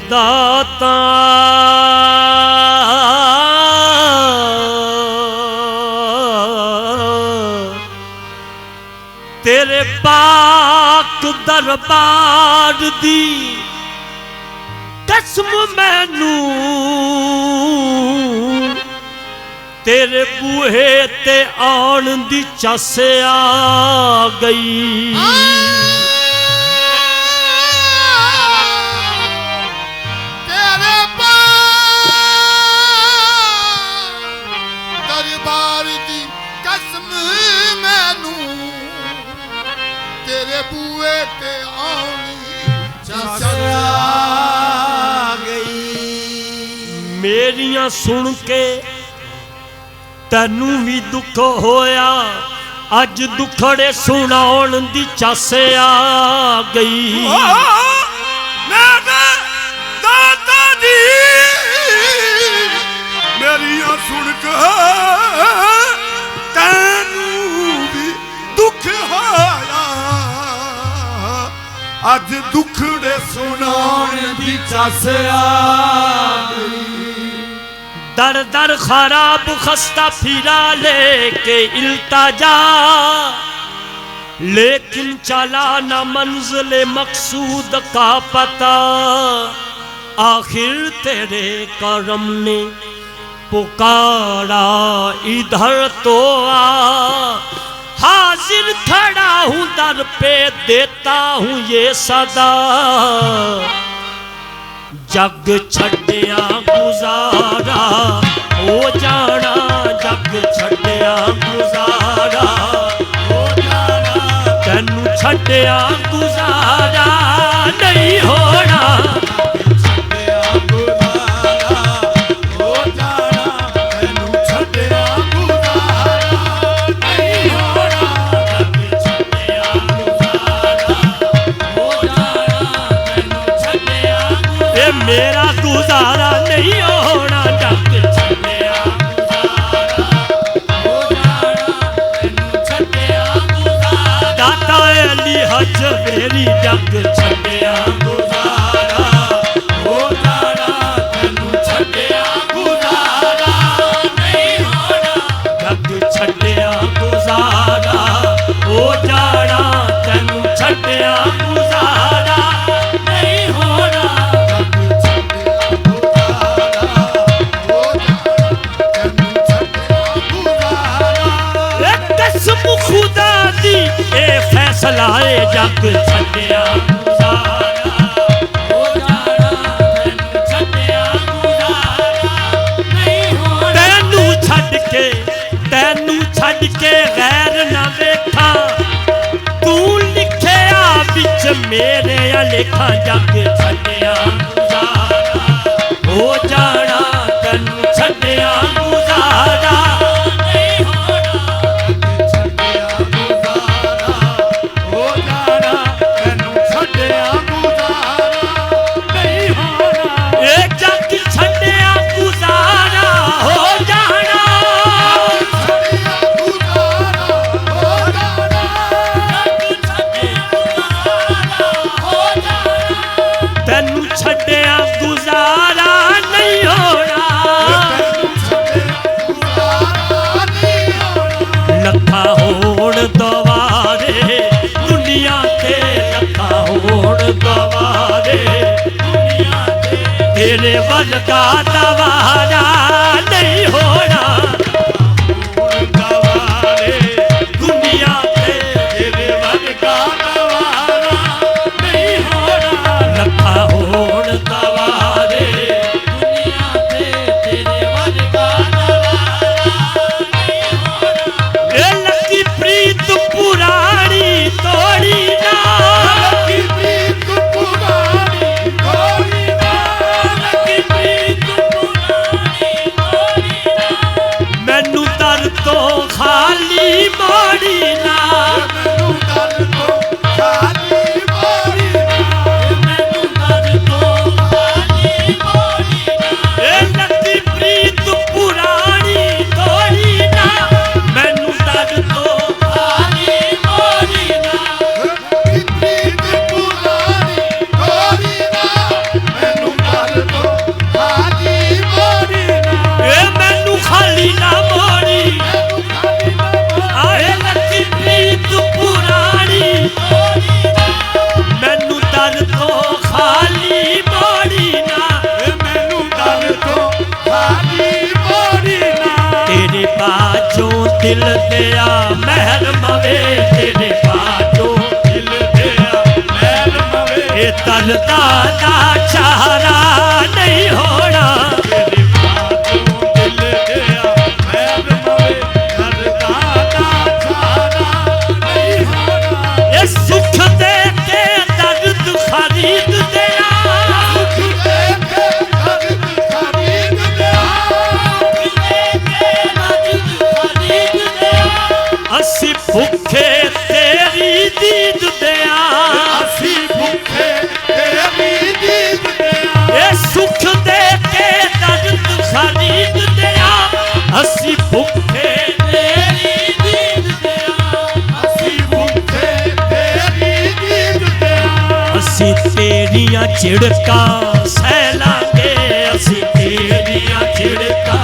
दाता तेरे पाक दरबार दी कसम मैनू तेरे बूहे ते आन दी चस आ गई। तेरे दरबार दी कसम मैनू तेरे बूहे ते आन चस आ गई। मेरियां सुन के तैनू भी दुख होया, अज दुखड़े सुनाउण दी चस आ गई। दाता जी मेरियां सुन के तैनू भी दुख होया, अज दुखड़े सुनाउण दी चस आ गई। दर दर खराब खस्ता फिरा लेके इल्तजा, लेकिन चला न मंजिल मकसूद का पता। आखिर तेरे करम ने पुकारा इधर तो आ, हाजिर खड़ा हूँ दर पे देता हूँ ये सदा। जग छड्डिया गुजारा हो जाना, जग छड्डिया गुजारा हो जाना, तैनू छड्डिया गुजारा नहीं होना। छड्डिया गुजारा हो जाना, तैनू छड्डिया गुजारा नहीं होना। जग छड्डिया गुजारा हो जाना, तैनू छड्डिया मेरा गुजारा नहीं होना। जग छड्डिया गुजारा हो जाना, तैनू छड्डिया गुजारा। दाता अली हज मेरी जग छड्डिया गुजारा हो जाना, तैनू छड्डिया गुजारा नहीं होना। जग छड्डिया गुजारा हो जाना, तैनू छड्डिया गुजारा नहीं होना। खुदा दी ए फैसला ए जग छड्डिया गुजारा हो जाना, तैनू छड्डिया गुजारा नहीं होना। तैनू छड्ड के गैर ना वेखा, तू लिखिया विच मेरे लेखा। जग छड्डिया गुजारा हो जाना, तैनू छड्डिया गुजारा नहीं होना। तैनू छड्डिया गुजारा नहीं होना। लखा होण दवारे दुनिया ते, लखा होण दवारे दुनिया ते, तेरे वर्गा दवारा नहीं होना। दवारे दुनिया ते, तेरे वर्गा दवारा नहीं होना। लखा होण दवारे दुनिया ते, तेरे वर्गा दवारा नहीं होना। ए लकी प्रीत पुरानी तोड़ी ना, लकी प्रीत पुरानी तोड़ी ना, लकी प्रीत पुरानी तोड़ी ना। मैनू दर तो खाली मोड़ी ना, मैनू दर तो खाली मोड़ी ना, मैनू दर तो खाली मोड़ी ना। ए लकी प्रीत पुरानी तोड़ी ना, मैनू दर तो खाली मोड़ी ना। लकी प्रीत पुरानी तोड़ी ना, मैनू दिल दिया महल मवे तेरे बाजो दिल दिया महल मवे ये दर्दा दा चारा नहीं होना तेरे बाजो दिल दिया महल मवे दर्दा दा चारा नहीं होना ये सुख दे के दर्द खरीद दिया सुख दे के दर्द खरीद असी भुखे तेरी दीद दिया असी भूखे तेरी दीद दिया ये सुख दे के दर्द खरीद दिया असी भुखे तेरी दीद दिया असी भूखे तेरी दीद दिया असी तेरिया चिड़का सहलांगे असी तेरिया चिड़का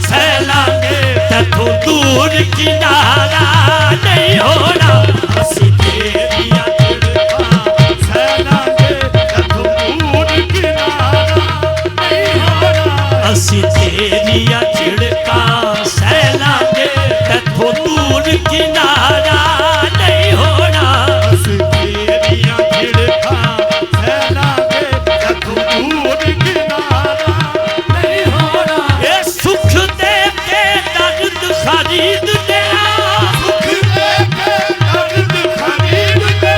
सहलांगे तथों दूर किनारा नहीं होना असी तेरिया चिड़का सहलांगे तथों दूर किनारा नहीं होना असी तेरिया चिड़का सहलांगे तथों दूर किनारा नहीं होना असी तेरिया चिड़का सहलांगे तथों दूर किनारा नहीं होना ये सुख दे के दर्द खरीद दिया सुख दे के दर्द खरीद दिया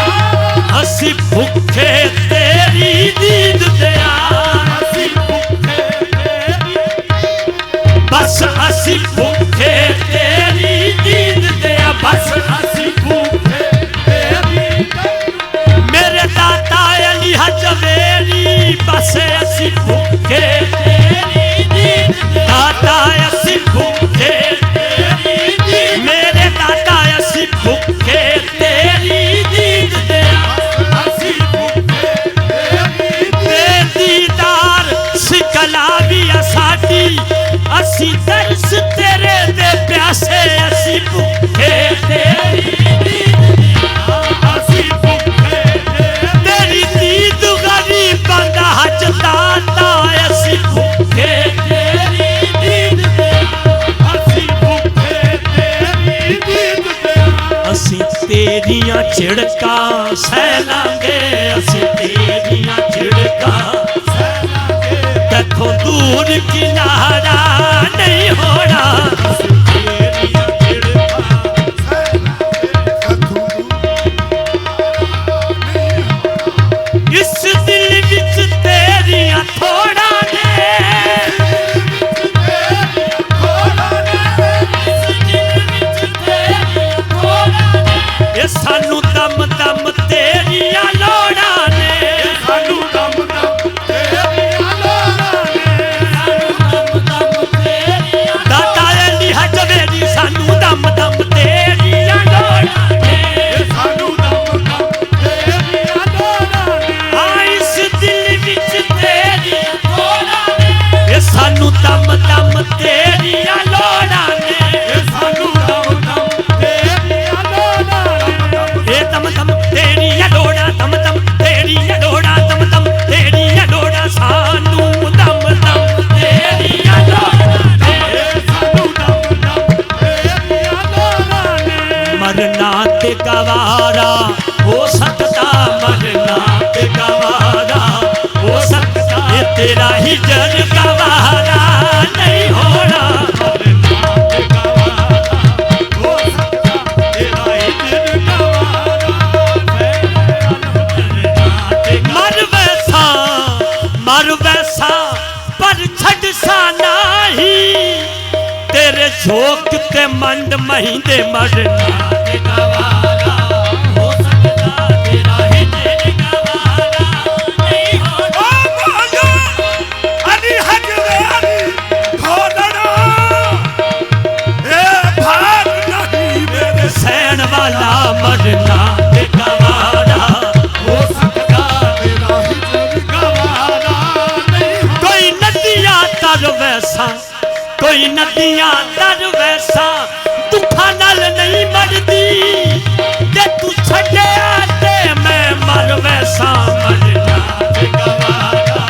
असी भुखे तेरी दीद दिया असी भूखे तेरी बस असी भुखे तेरी दीद दिया बस असी भूखे तेरी मेरे दाता अली हजवेरी बस असी भुखे तेरी दीद दिया दाता असी भुखे तेरी दीद मेरे दाता असी भुखे तेरी दीद दिया असी भूखे तेरी दीदार सिकला भी साडी असी दर्श तेरे दे प्यासे असी भुखे तेरी असी भूखे तेरी दीद गरीब बंदा हज दाता असी भुखे तेरी दीद असी भूखे तेरी दीद दिया असी तेरिया चिड़का सहलांगे असी तेरिया चिड़का तथों दूर किनारा नहीं होना तेरिया चिड़का इस दिल विच तेरिया थोड़ा ने ये सानू दम दम तेरिया लोड़ा ने सानू दम दम तेरिया लोड़ा ने दाता अली हजवेरी सानू दम दम तेरिया लोड़ा ने सानू दम दम तेरिया लोड़ा ने हाँ इस दिल विच तेरिया थोड़ा ने ये सानू दम दम तेरिया लोड़ा ने सानू दम दम तेरिया लोड़ा ने ये दम दम तेरिया लोड़ा दम दम तेरिया लोड़ा दम दम तेरिया लोड़ा सानू दम दम तेरिया लोड़ा सानू दम दम तेरिया लोड़ा ने मरना ते गवारा हो सकता मरना ते गवारा हो सकता ये तेरा ही जन गवारा नहीं होना हो सकता तेरा ही दिल गवारा मर वैसा पर छड़ सा नाही तेरे झोंक ते मंड महीने मरना ते गवारा हो सकता तेरा ही जन गवारा नहीं होना अली हजवेरी खोदना ए भाग नहीं मेरे सैन वाला मरना ते गवारा हो सकता तेरा ही दिल गवारा नहीं कोई नदियां तर वैसा कोई नदियां तर वैसा दुखा नाल नहीं मरदी ते तू छड़िया ते मैं मर वैसा मरना ते गवारा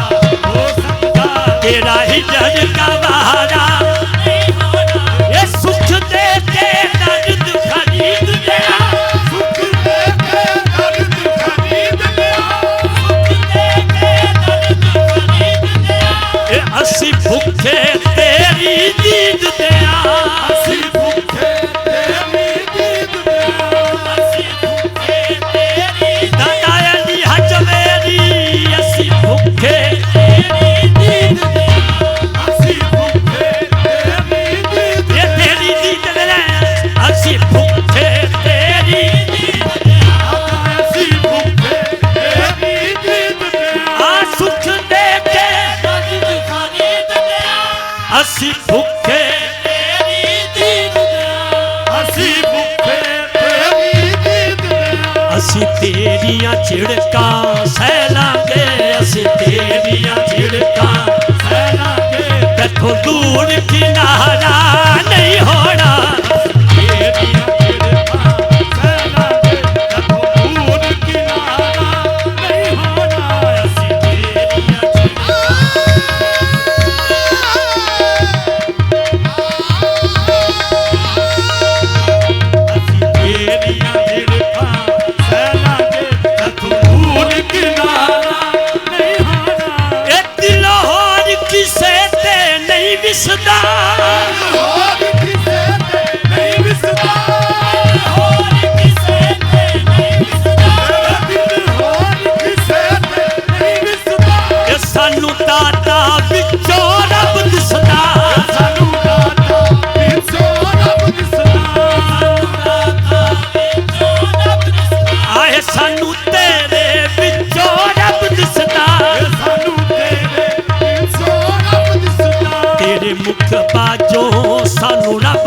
हो सकता तेरा ही जन गवारा नहीं होना ये सुख दे के ਅਸੀਂ ਤੇਰੀਆਂ ਝਿੜਕਾਂ ਸਹਿ ਲਾਂਗੇ ਅਸੀਂ ਤੇਰੀਆਂ ਝਿੜਕਾਂ ਸਹਿ ਲਾਂਗੇ ਤੇਥੋਂ ਦੂਰ ਕਿਨਾਰਾ ਨਹੀਂ ਹੋਣਾ ਤੇਰੀਆਂ ਝਿੜਕਾਂ ਸਹਿ ਲਾਂਗੇ ਤੇਥੋਂ ਦੂਰ ਕਿਨਾਰਾ ਨਹੀਂ ਹੋਣਾ ਅਸੀਂ ਤੇਰੀਆਂ ਤੇਰੀਆਂ ਝਿੜਕਾਂ ਸਹਿ ਲਾਂਗੇ ਤੇਥੋਂ ਦੂਰ ਕਿਨਾਰਾ ਨਹੀਂ ਹੋਣਾ ਇਹ ਦਿਲੋਂ ਹੋਰ ਕਿਸੇ ਤੇ ਨਹੀਂ ਵਿਸਦਾ ਹੋਰ ਕਿਸੇ ਤੇ ਨਹੀਂ ਵਿਸਦਾ ਹੋਰ ਕਿਸੇ ਤੇ ਨਹੀਂ ਵਿਸਦਾ ਦਿਲ ਹੋਰ ਕਿਸੇ ਤੇ ਨਹੀਂ ਵਿਸਦਾ ਇਹ ਸਾਨੂੰ ਦਾਤਾ ਵਿੱਚੋਂ ਰੱਬ ਦਿਸਦਾ ਸਾਨੂੰ ਦਾਤਾ ਵਿੱਚੋਂ ਰੱਬ ਦਿਸਦਾ ਆਏ ਸਾਨੂੰ ਤੇਰੇ ਵਿੱਚੋਂ ਰੱਬ ਦਿਸਦਾ ਸਾਨੂੰ ਤੇਰੇ ਵਿੱਚੋਂ ਰੱਬ ਦਿਸਦਾ ਤੇਰੇ ਮੁਖ ਬਾਝੋਂ ਸਾਨੂੰ ਰੱਬ